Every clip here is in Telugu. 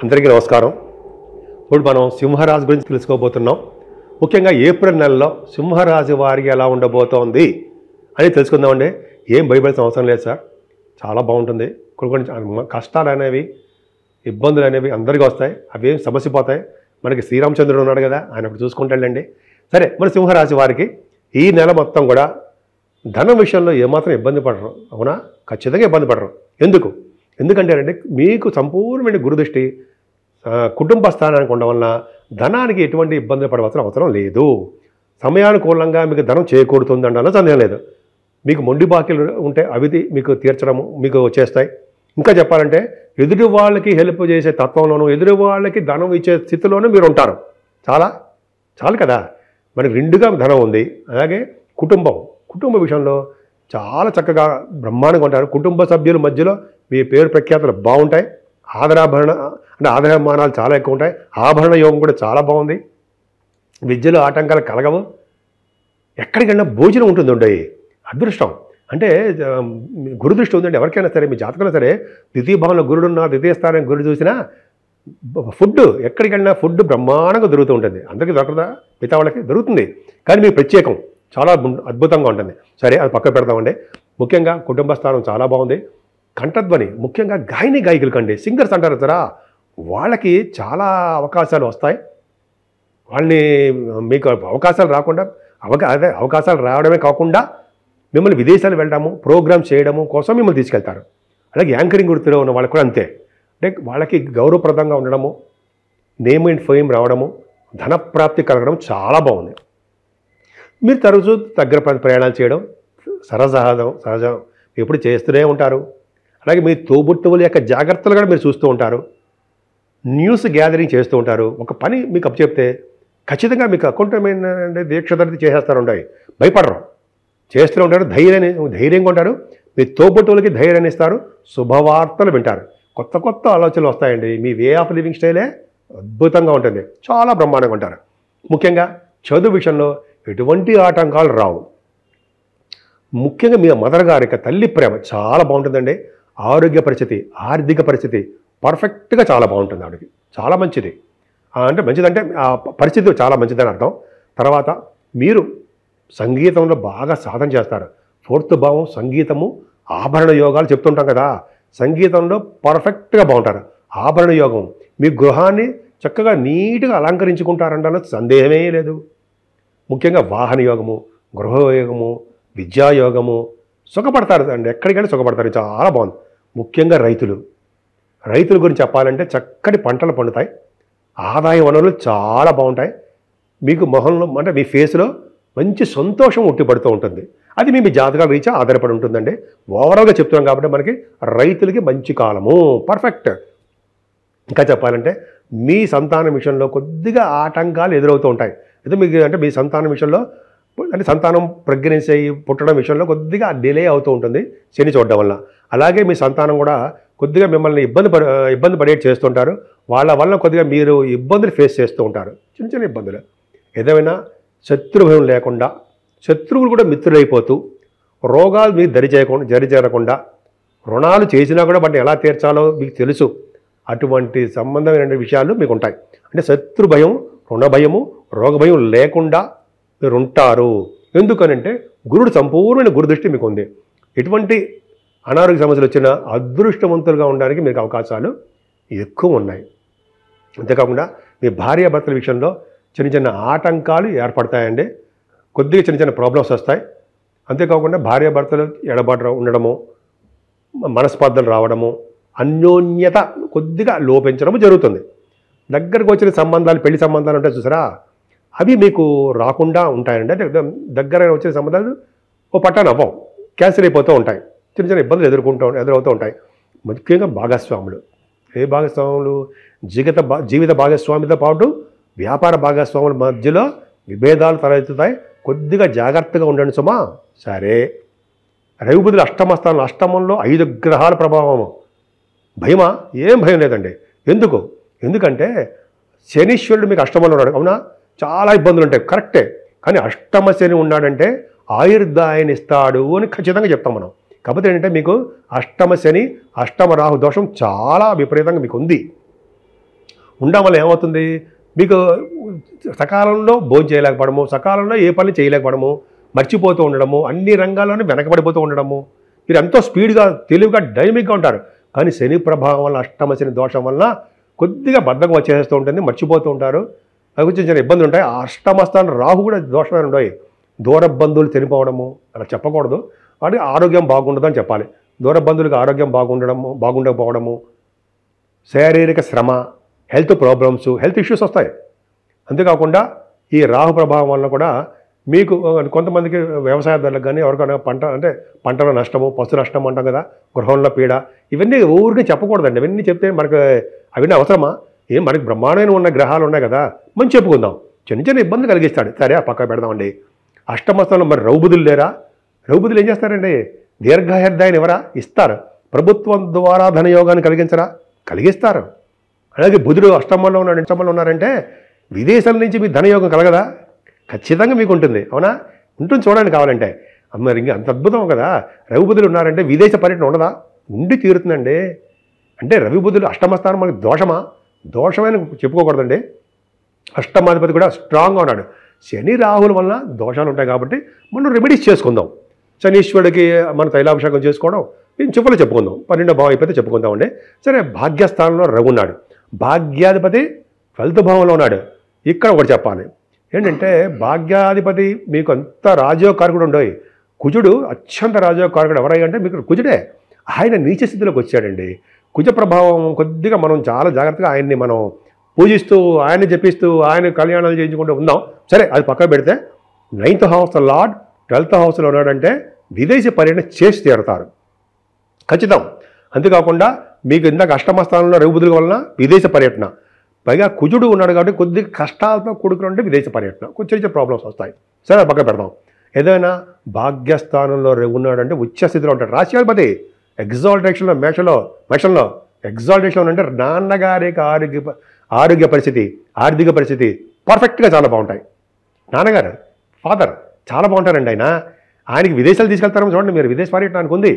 అందరికీ నమస్కారం. ఇప్పుడు మనం సింహరాశి గురించి తెలుసుకోబోతున్నాం. ముఖ్యంగా ఏప్రిల్ నెలలో సింహరాశి వారికి ఎలా ఉండబోతోంది అని తెలుసుకుందామండి. ఏం భయపడాల్సిన అవసరం లేదు సార్, చాలా బాగుంటుంది. కొన్ని కష్టాలు అనేవి, ఇబ్బందులు అనేవి అందరికీ వస్తాయి. అవి ఏం సమస్య పోతాయి. మనకి శ్రీరామచంద్రుడు ఉన్నాడు కదా, ఆయన ఒకటి చూసుకుంటాడండి. సరే, మన సింహరాశి వారికి ఈ నెల మొత్తం కూడా ధనం విషయంలో ఏమాత్రం ఇబ్బంది పడరు. అవునా? ఖచ్చితంగా ఇబ్బంది పడరు. ఎందుకంటే మీకు సంపూర్ణమైన గురుదృష్టి కుటుంబ స్థానానికి ఉండడం వలన ధనానికి ఎటువంటి ఇబ్బంది పడవలసిన అవసరం లేదు. సమయానుకూలంగా మీకు ధనం చేకూరుతుంది అనడంలో సందేహం లేదు. మీకు మొండి బాకీలు ఉంటే అవి మీకు తీర్చడము మీకు వచ్చేస్తాయి. ఇంకా చెప్పాలంటే ఎదుటి వాళ్ళకి హెల్ప్ చేసే తత్వంలోనూ, ఎదుటి వాళ్ళకి ధనం ఇచ్చే స్థితిలోనూ మీరు ఉంటారు. చాలు కదా. మనకి రెండుగా ధనం ఉంది. అలాగే కుటుంబ విషయంలో చాలా చక్కగా బ్రహ్మాండంగా ఉంటారు. కుటుంబ సభ్యుల మధ్యలో మీ పేరు ప్రఖ్యాతులు బాగుంటాయి. ఆదరాభిమానాలు చాలా ఎక్కువ ఉంటాయి. ఆభరణ యోగం కూడా చాలా బాగుంది. విద్యలో ఆటంకాలు కలగవు. ఎక్కడికైనా భోజనం ఉంటుంది. అదృష్టం అంటే గురుదృష్టి ఉందండి. ఎవరికైనా సరే, మీ జాతకంలో సరే, ద్వితీయ భావంలో గురుడున్నా, ద్వితీయ స్థానం గురుడు చూసినా ఫుడ్ ఎక్కడికైనా ఫుడ్ బ్రహ్మాండంగా దొరుకుతూ ఉంటుంది. అందరికీ దొరకదా? మిగతా వాళ్ళకి దొరుకుతుంది, కానీ మీ ప్రత్యేకం చాలా అద్భుతంగా ఉంటుంది. సరే, అది పక్క పెడతామండి. ముఖ్యంగా కుటుంబ స్థానం చాలా బాగుంది. కంఠధ్వని, ముఖ్యంగా గాయకులు కండి, సింగర్స్ అంటారు కదా, వాళ్ళకి చాలా అవకాశాలు వస్తాయి. వాళ్ళని మీకు అవకాశాలు రాకుండా అవకాశాలు రావడమే కాకుండా మిమ్మల్ని విదేశాలు వెళ్ళడము, ప్రోగ్రామ్ చేయడము కోసం మిమ్మల్ని తీసుకెళ్తారు. అలాగే యాంకరింగ్ వృత్తిలో ఉన్న వాళ్ళకి కూడా అంతే. అంటే వాళ్ళకి గౌరవప్రదంగా ఉండడము, నేమ్ అండ్ ఫేమ్ రావడము, ధనప్రాప్తి కలగడం చాలా బాగుంది. మీరు తరచూ దగ్గర ప్రయాణాలు చేయడం సహజం ఎప్పుడు చేస్తూనే ఉంటారు. అలాగే మీ తోబుట్టువుల యొక్క జాగ్రత్తలు కూడా మీరు చూస్తూ ఉంటారు. న్యూస్ గ్యాదరింగ్ చేస్తూ ఉంటారు. ఒక పని మీకు అప్పచెప్తే ఖచ్చితంగా మీకు అకౌంటమైన దీక్షధరిత చేసేస్తారు. భయపడరు, చేస్తూ ఉంటారు. ధైర్యంగా ఉంటారు. మీ తోబుట్టువులకి ధైర్యాన్ని ఇస్తారు. శుభవార్తలు వింటారు. కొత్త ఆలోచనలు వస్తాయండి. మీ వే ఆఫ్ లివింగ్ స్టైలే అద్భుతంగా ఉంటుంది. చాలా బ్రహ్మాండంగా ఉంటారు. ముఖ్యంగా చదువు విషయంలో ఎటువంటి ఆటంకాలు రావు. ముఖ్యంగా మీ మదర్ గారి యొక్క తల్లి ప్రేమ చాలా బాగుంటుందండి. ఆరోగ్య పరిస్థితి, ఆర్థిక పరిస్థితి పర్ఫెక్ట్గా చాలా బాగుంటుంది. ఆవిడకి చాలా మంచిది. అంటే మంచిదంటే ఆ పరిస్థితి చాలా మంచిదని అర్థం. తర్వాత మీరు సంగీతంలో బాగా సాధన చేస్తారు. ఫోర్త్ భావం సంగీతము, ఆభరణ యోగాలు చెప్తుంటాం కదా, సంగీతంలో పర్ఫెక్ట్గా బాగుంటారు. ఆభరణ యోగం మీ గృహాన్ని చక్కగా నీట్గా అలంకరించుకుంటారంటే సందేహమే లేదు. ముఖ్యంగా వాహన యోగము, గృహయోగము, విద్యాయోగము, సుఖపడతారు అండి. ఎక్కడికైనా సుఖపడతారు. చాలా బాగుంది. ముఖ్యంగా రైతుల గురించి చెప్పాలంటే చక్కటి పంటలు పండుతాయి. ఆదాయ వనరులు చాలా బాగుంటాయి. మీకు మొహంలో అంటే మీ ఫేస్లో మంచి సంతోషం ఉట్టిపడుతూ ఉంటుంది. అది మీ జాతకాల రీత్యా ఆధారపడి ఉంటుందండి. ఓవరాల్గా చెప్తున్నాం కాబట్టి మనకి రైతులకి మంచి కాలము, పర్ఫెక్ట్. ఇంకా చెప్పాలంటే మీ సంతానం విషయంలో కొద్దిగా ఆటంకాలు ఎదురవుతూ ఉంటాయి. అంటే మీ సంతానం విషయంలో అంటే సంతానం ప్రెగ్నెన్సీ అయ్యి పుట్టడం విషయంలో కొద్దిగా డిలే అవుతూ ఉంటుంది శని చూడడం వల్ల. అలాగే మీ సంతానం కూడా కొద్దిగా మిమ్మల్ని ఇబ్బంది పడేట్ చేస్తుంటారు. వాళ్ళ వల్ల కొద్దిగా మీరు ఇబ్బందులు ఫేస్ చేస్తూ ఉంటారు. చిన్న ఇబ్బందులు. ఏదైనా శత్రుభయం లేకుండా, శత్రువులు కూడా మిత్రులైపోతూ, రోగాలు మీకు దరిచేరకుండా, రుణాలు చేసినా కూడా వాటిని ఎలా తీర్చాలో మీకు తెలుసు. అటువంటి సంబంధమైన విషయాలు మీకు ఉంటాయి. అంటే శత్రు భయం, రుణ భయము, రోగ భయం లేకుండా మీరు ఉంటారు. ఎందుకనంటే గురుడు సంపూర్ణమైన గురుదృష్టి మీకు ఉంది. ఎటువంటి అనారోగ్య సమస్యలు వచ్చినా అదృష్టవంతులుగా ఉండడానికి మీకు అవకాశాలు ఎక్కువ ఉన్నాయి. అంతేకాకుండా మీ భార్యాభర్తల విషయంలో చిన్న ఆటంకాలు ఏర్పడతాయండి. కొద్దిగా చిన్న ప్రాబ్లమ్స్ వస్తాయి. అంతేకాకుండా భార్యాభర్తలు ఎడబాటు ఉండడము, మనస్పర్ధలు రావడము, అన్యోన్యత కొద్దిగా లోపించడము జరుగుతుంది. దగ్గరకు వచ్చిన సంబంధాలు, పెళ్లి సంబంధాలు ఉంటాయి చూసారా, అవి మీకు రాకుండా ఉంటాయండి. అంటే దగ్గర వచ్చిన సంబంధాలు ఓ పట్టాన అవ్వవు, క్యాన్సిల్ అయిపోతూ ఉంటాయి. చిన్న ఇబ్బందులు ఎదురవుతూ ఉంటాయి. ముఖ్యంగా భాగస్వాములు. ఏ భాగస్వాములు? జీవిత భాగస్వామితో పాటు వ్యాపార భాగస్వాముల మధ్యలో విభేదాలు తలెత్తుతాయి. కొద్దిగా జాగ్రత్తగా ఉండండి సుమా. సరే, రవి బుధులు అష్టమంలో 5 గ్రహాల ప్రభావము. భయమా? ఏం భయం లేదండి. ఎందుకంటే శనీశ్వరుడు మీకు అష్టమంలో ఉన్నాడు. అవునా? చాలా ఇబ్బందులు ఉంటాయి, కరెక్టే. కానీ అష్టమ శని ఉన్నాడంటే ఆయుర్దాయాన్ని ఇస్తాడు అని ఖచ్చితంగా చెప్తాం మనం. కాకపోతే ఏంటంటే మీకు అష్టమ శని, అష్టమ రాహు దోషం చాలా విపరీతంగా మీకు ఉంది. ఉండడం వల్ల ఏమవుతుంది, మీకు సకాలంలో భోజనం చేయలేకపోవడము, సకాలంలో ఏ పని చేయలేకపోవడము, మర్చిపోతూ ఉండడము, అన్ని రంగాల్లోనూ వెనకబడిపోతూ ఉండడము. మీరు ఎంతో స్పీడ్గా తెలివిగా డైనమిక్గా ఉంటారు. కానీ శని ప్రభావం వల్ల, అష్టమ శని దోషం వల్ల కొద్దిగా బద్ధకం వచ్చేస్తూ ఉంటుంది, మర్చిపోతూ ఉంటారు. అది కొంచెం చిన్న ఇబ్బందులు ఉంటాయి. అష్టమస్థానం రాహు కూడా దోషమైన ఉంటాయి. దూర బంధువులు చనిపోవడము అలా చెప్పకూడదు. వాడికి ఆరోగ్యం బాగుండదు అని చెప్పాలి. దూర బంధువులకు ఆరోగ్యం బాగుండకపోవడము, శారీరక శ్రమ, హెల్త్ ప్రాబ్లమ్స్, హెల్త్ ఇష్యూస్ వస్తాయి. అంతేకాకుండా ఈ రాహు ప్రభావం వల్ల కూడా మీకు కొంతమందికి వ్యవసాయదారులకు కానీ ఎవరికైనా పంటల నష్టము, పశు నష్టం అంటాం కదా, గృహంలో పీడ, ఇవన్నీ ఊరికి చెప్పకూడదండి. ఇవన్నీ చెప్తే మనకు అవన్నీ అవసరమా? మనకి బ్రహ్మాండమైన ఉన్న గ్రహాలు ఉన్నాయి కదా, మనం చెప్పుకుందాం. చిన్న చిన్న ఇబ్బందులు కలిగిస్తాడు, సరే ఆ పక్క పెడదామండి. అష్టమస్థానంలో మరి రౌబుదులు లేరా? రౌబుదులు ఏం చేస్తారండి? దీర్ఘాయుర్దాయాన్ని ఎవరా ఇస్తారు? ప్రభుత్వం ద్వారా ధనయోగాన్ని కలిగిస్తారు. అలాగే బుధుడు అష్టమంలో ఉన్నారంటే విదేశాల నుంచి మీ ధనయోగం కలగదా? ఖచ్చితంగా మీకు ఉంటుంది. అవునా? ఉంటుంది, చూడండి కావాలంటే. మరి ఇంకా అంత అద్భుతం కదా. రవి బుధులు ఉన్నారంటే విదేశ పర్యటన ఉండదా? ఉండి తీరుతుందండి. అంటే రవి బుధులు అష్టమస్థానం మనకి దోషమా? దోషమైన చెప్పుకోకూడదండి. అష్టమాధిపతి కూడా స్ట్రాంగ్గా ఉన్నాడు. శని రాహుల వల్ల దోషాలు ఉంటాయి కాబట్టి మనం రెమెడీస్ చేసుకుందాం. శనీశ్వరుడికి మన తైలాభిషేకం చేసుకోవడం నేను చివరిలో చెప్పుకుందాం. 12వ భావం అయిపోతే చెప్పుకుందామండి. సరే, భాగ్యస్థానంలో రవి ఉన్నాడు. భాగ్యాధిపతి 12వ భావంలో ఉన్నాడు. ఇక్కడ ఒకటి చెప్పాలి ఏంటంటే, భాగ్యాధిపతి మీకు అంత రాజయోగకారకుడు ఉండవు. కుజుడు అత్యంత రాజయోగకారకుడు. ఎవరయ్యంటే మీకు కుజుడే. ఆయన నీచ స్థితిలోకి వచ్చాడండి. కుజ ప్రభావం కొద్దిగా మనం చాలా జాగ్రత్తగా ఆయన్ని మనం పూజిస్తూ, ఆయన్ని జపిస్తూ, ఆయన కళ్యాణాలు చేయించుకుంటూ ఉందాం. సరే, అది పక్కన పెడితే 9th హౌస్ లార్డ్ 12th హౌస్లో ఉన్నాడంటే విదేశీ పర్యటన చేసి తీరుతారు ఖచ్చితం. అంతేకాకుండా మీకు ఇందాక అష్టమస్థానంలో రఘుబుధుల వలన విదేశ పర్యటన, పైగా కుజుడు ఉన్నాడు కాబట్టి కొద్దిగా కష్టాలతో కూడుకుని విదేశ పర్యటన, కొంచెం చిన్న ప్రాబ్లమ్స్ వస్తాయి. సరే, పక్కన పెడదాం. ఏదైనా భాగ్యస్థానంలో ఉన్నాడంటే ఉచ్చ స్థితిలో ఉంటాడు. రాశ్యాధిపతి ఎగ్జాల్టేషన్లో మేషంలో ఎగ్జాల్టేషన్లో అంటే నాన్నగారికి ఆరోగ్య పరిస్థితి, ఆర్థిక పరిస్థితి పర్ఫెక్ట్గా చాలా బాగుంటాయి. నాన్నగారు, ఫాదర్ చాలా బాగుంటారండి. ఆయనకి విదేశాలు తీసుకెళ్తారేమో చూడండి. మీరు విదేశ పర్యటనకు ఉంది,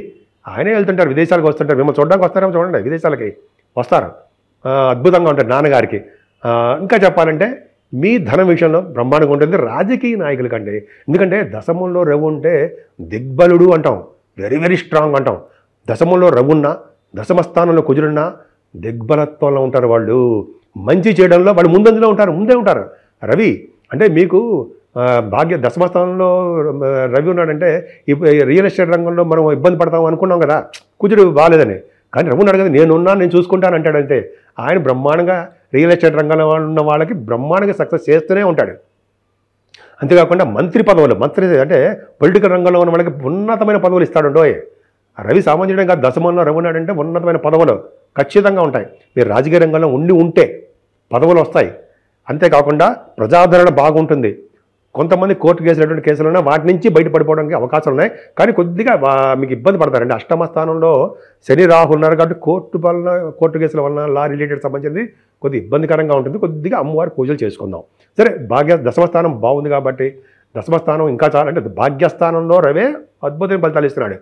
ఆయనే వెళ్తుంటారు, విదేశాలకు వస్తుంటారు. మిమ్మల్ని చూడడానికి వస్తారేమో చూడండి, విదేశాలకి వస్తారు. అద్భుతంగా ఉంటారు నాన్నగారికి. ఇంకా చెప్పాలంటే మీ ధన విషయంలో బ్రహ్మాండంగా ఉంటుంది రాజకీయ నాయకుల కంటే. ఎందుకంటే దశమంలో రవి ఉంటే దిగ్బలుడు అంటాం, వెరీ వెరీ స్ట్రాంగ్ అంటాం. దశమంలో రవి ఉన్నా, దశమ స్థానంలో కుజుడున్నా దిగ్బలత్వంలో ఉంటారు వాళ్ళు. మంచి చేయడంలో వాళ్ళు ముందే ఉంటారు. రవి అంటే మీకు దశమస్థానంలో రవి ఉన్నాడంటే రియల్ ఎస్టేట్ రంగంలో మనం ఇబ్బంది పడతాం అనుకున్నాం కదా, కుజుడు బాగాలేదని. కానీ రవి ఉన్నాడు కదా, నేను చూసుకుంటాను అంటాడంతే. ఆయన బ్రహ్మాండంగా రియల్ ఎస్టేట్ రంగంలో ఉన్న వాళ్ళకి బ్రహ్మాండంగా సక్సెస్ చేస్తూనే ఉంటాడు. అంతేకాకుండా మంత్రి అంటే పొలిటికల్ రంగంలో ఉన్న వాళ్ళకి ఉన్నతమైన పదవులు ఇస్తాడు. రవి సామాన్యుడే కాదు, దశమంలో రవి ఉన్నాడంటే ఉన్నతమైన పదవులు ఖచ్చితంగా ఉంటాయి. మీరు రాజకీయ రంగంలో ఉంటే పదవులు వస్తాయి. అంతేకాకుండా ప్రజాదరణ బాగుంటుంది. కొంతమంది కోర్టు కేసులు కేసులు ఉన్నాయి, వాటి నుంచి బయటపడిపోవడానికి అవకాశాలు ఉన్నాయి. కానీ కొద్దిగా మీకు ఇబ్బంది పడతారండి. అష్టమ స్థానంలో శని రాహు ఉన్నారు కాబట్టి కోర్టు కేసుల వలన లా రిలేటెడ్ సంబంధించింది కొద్దిగా ఇబ్బందికరంగా ఉంటుంది. కొద్దిగా అమ్మవారి పూజలు చేసుకుందాం. సరే, దశమస్థానం బాగుంది కాబట్టి దశమస్థానం ఇంకా చాలా అంటే భాగ్యస్థానంలో రవే అద్భుతమైన ఫలితాలు ఇస్తున్నాడు.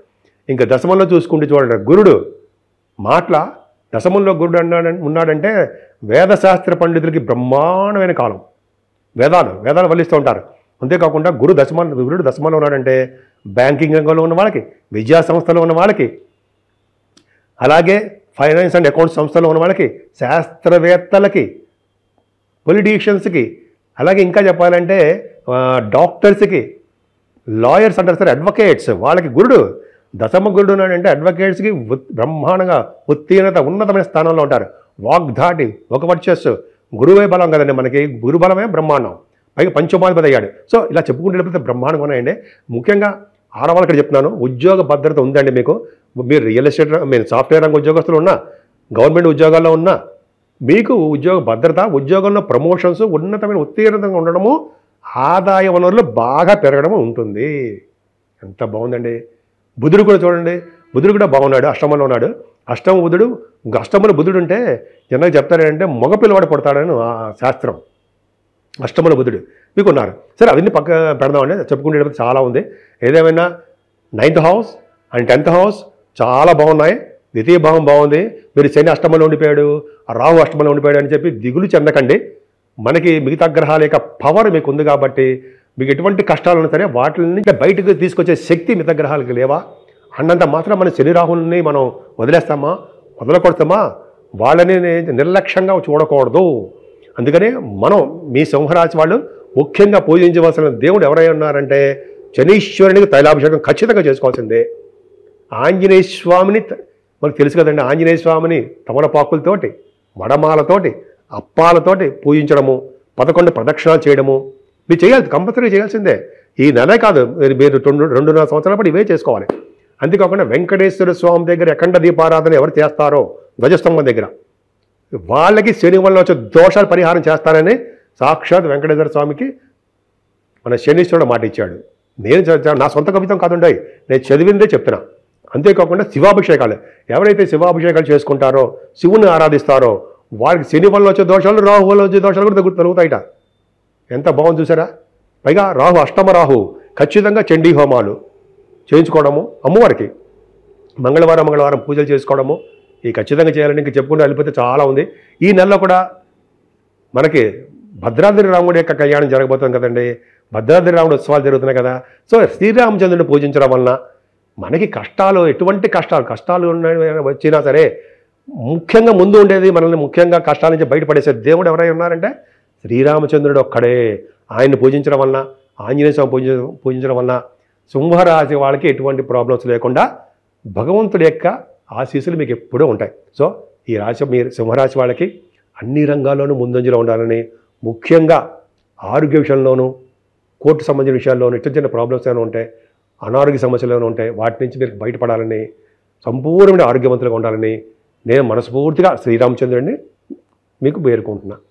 ఇంకా దశమంలో చూసుకుంటే చూడండి, గురుడు దశమంలో గురుడు ఉన్నాడంటే వేదశాస్త్ర పండితులకి బ్రహ్మాండమైన కాలం. వేదాలు వల్లిస్తూ ఉంటారు. అంతేకాకుండా గురుడు దశమంలో ఉన్నాడంటే బ్యాంకింగ్ రంగంలో ఉన్న వాళ్ళకి, విద్యా సంస్థలో ఉన్న వాళ్ళకి, అలాగే ఫైనాన్స్ అండ్ అకౌంట్స్ సంస్థలో ఉన్న వాళ్ళకి, శాస్త్రవేత్తలకి, పొలిటీషియన్స్కి, అలాగే ఇంకా చెప్పాలంటే డాక్టర్స్కి, లాయర్స్ అంటారు సార్, అడ్వకేట్స్, వాళ్ళకి గురుడు దశమ గురుడు ఉన్నాడంటే అడ్వకేట్స్కి బ్రహ్మాండంగా ఉత్తీర్ణత, ఉన్నతమైన స్థానంలో ఉంటారు. వాగ్ధాటి, ఒక వర్చస్సు, గురువే బలం కదండి మనకి, గురు బలమే బ్రహ్మాండం. పైగా పంచమాధిపతి అయ్యాడు. సో ఇలా చెప్పుకుంటే బ్రహ్మాండంగా ఉన్నాయండి. ముఖ్యంగా ఆడవాళ్ళు ఇక్కడ చెప్తున్నాను, ఉద్యోగ భద్రత ఉందండి మీకు. మీరు రియల్ ఎస్టేట్, మీరు సాఫ్ట్వేర్ రంగ ఉద్యోగస్తులు ఉన్నా, గవర్నమెంట్ ఉద్యోగాల్లో ఉన్నా మీకు ఉద్యోగ భద్రత, ఉద్యోగంలో ప్రమోషన్స్, ఉన్నతమైన ఉత్తీర్ణతంగా ఉండడము, ఆదాయ వనరులు బాగా పెరగడము ఉంటుంది. ఎంత బాగుందండి. బుధుడు కూడా చూడండి, బుధుడు కూడా బాగున్నాడు, అష్టమంలో ఉన్నాడు. అష్టమంలో బుధుడు ఉంటే జనరల్గా చెప్తారంటే మగ పిల్లవాడు పడతాడని శాస్త్రం. అష్టమంలో బుధుడు మీకు ఉన్నారు. సరే, అవన్నీ పక్క పెడదామండి, చెప్పుకుంటే చాలా ఉంది. ఏదేమైనా 9th house and 10th house చాలా బాగున్నాయి. ద్వితీయ భావం బాగుంది, మీరు శని అష్టమంలో ఉండిపోయాడు, రాహు అష్టమంలో ఉండిపోయాడు అని చెప్పి దిగులు చెందకండి. మనకి మిగతా గ్రహాల యొక్క పవర్ మీకు ఉంది కాబట్టి మీకు ఎటువంటి కష్టాలు ఉన్నా సరే వాటిని బయటకు తీసుకొచ్చే శక్తి మిగతా గ్రహాలకు లేవా అన్నంత మాత్రం మన శని రాహుల్ని మనం వదిలేస్తామా, వదలకొడతామా? వాళ్ళని నిర్లక్ష్యంగా చూడకూడదు. అందుకనే మనం మీ సింహరాశి వాళ్ళు ముఖ్యంగా పూజించవలసిన దేవుడు ఎవరై ఉన్నారంటే శనీశ్వరునికి తైలాభిషేకం ఖచ్చితంగా చేసుకోవాల్సిందే. ఆంజనేయ స్వామిని మనకు తెలుసు కదండి, ఆంజనేయ స్వామిని తమలపాకులతోటి, మడమాలతోటి, అప్పాలతోటి పూజించడము, 11 ప్రదక్షిణాలు చేయడము మీరు చేయాలి, కంపల్సరీ చేయాల్సిందే. ఈ నెలే కాదు, మీరు 2.5 సంవత్సరాల పాటు ఇవే చేసుకోవాలి. అంతేకాకుండా వెంకటేశ్వర స్వామి దగ్గర అఖండ దీపారాధన ఎవరు చేస్తారో ధ్వజస్తంభం దగ్గర వాళ్ళకి శని వల్ల వచ్చే దోషాలు పరిహారం చేస్తానని సాక్షాత్ వెంకటేశ్వర స్వామికి మన శనీశ్వరుడు మాట ఇచ్చాడు. నేను నా సొంత కవితం కాదుండయి, నేను చదివిందే చెప్తున్నా. అంతేకాకుండా శివాభిషేకాలు ఎవరైతే శివాభిషేకాలు చేసుకుంటారో, శివుని ఆరాధిస్తారో వారికి శని వల్ల వచ్చే దోషాలు, రాహు వల్ల వచ్చే దోషాలు కూడా తొలుగుతాయిట. ఎంత బాగుంది చూసారా? పైగా రాహు అష్టమ రాహు ఖచ్చితంగా చండీ హోమాలు చేయించుకోవడము, అమ్మవారికి మంగళవారం పూజలు చేసుకోవడము ఈ ఖచ్చితంగా చేయాలని ఇంక చెప్పుకుంటూ వెళ్ళిపోతే చాలా ఉంది. ఈ నెలలో కూడా మనకి భద్రాద్రి రాముడి యొక్క కళ్యాణం జరగబోతుంది కదండి. భద్రాద్రి రాముడి ఉత్సవాలు జరుగుతున్నాయి కదా. సో శ్రీరామచంద్రుడిని పూజించడం వలన మనకి కష్టాలు, ఎటువంటి కష్టాలు వచ్చినా సరే ముఖ్యంగా ముందు ఉండేది మనల్ని ముఖ్యంగా కష్టాల నుంచి బయటపడేసే దేవుడు ఎవరై ఉన్నారంటే శ్రీరామచంద్రుడు ఒక్కడే. ఆయన్ని పూజించడం వలన, ఆంజనేయ స్వామి పూజించడం వలన సింహరాశి వాళ్ళకి ఎటువంటి ప్రాబ్లమ్స్ లేకుండా భగవంతుడి యొక్క ఆశీస్సులు మీకు ఎప్పుడూ ఉంటాయి. సో ఈ రాశి మీరు సింహరాశి వాళ్ళకి అన్ని రంగాల్లోనూ ముందంజలో ఉండాలని, ముఖ్యంగా ఆరోగ్య విషయంలోనూ, కోర్టు సంబంధించిన విషయాల్లోనూ చిన్న చిన్న ప్రాబ్లమ్స్ ఏమైనా ఉంటాయి, అనారోగ్య సమస్యలు ఏమైనా ఉంటాయి, వాటి నుంచి మీరు బయటపడాలని, సంపూర్ణమైన ఆరోగ్యవంతులుగా ఉండాలని నేను మనస్ఫూర్తిగా శ్రీరామచంద్రుడిని మీకు వేరుకుంటున్నాను.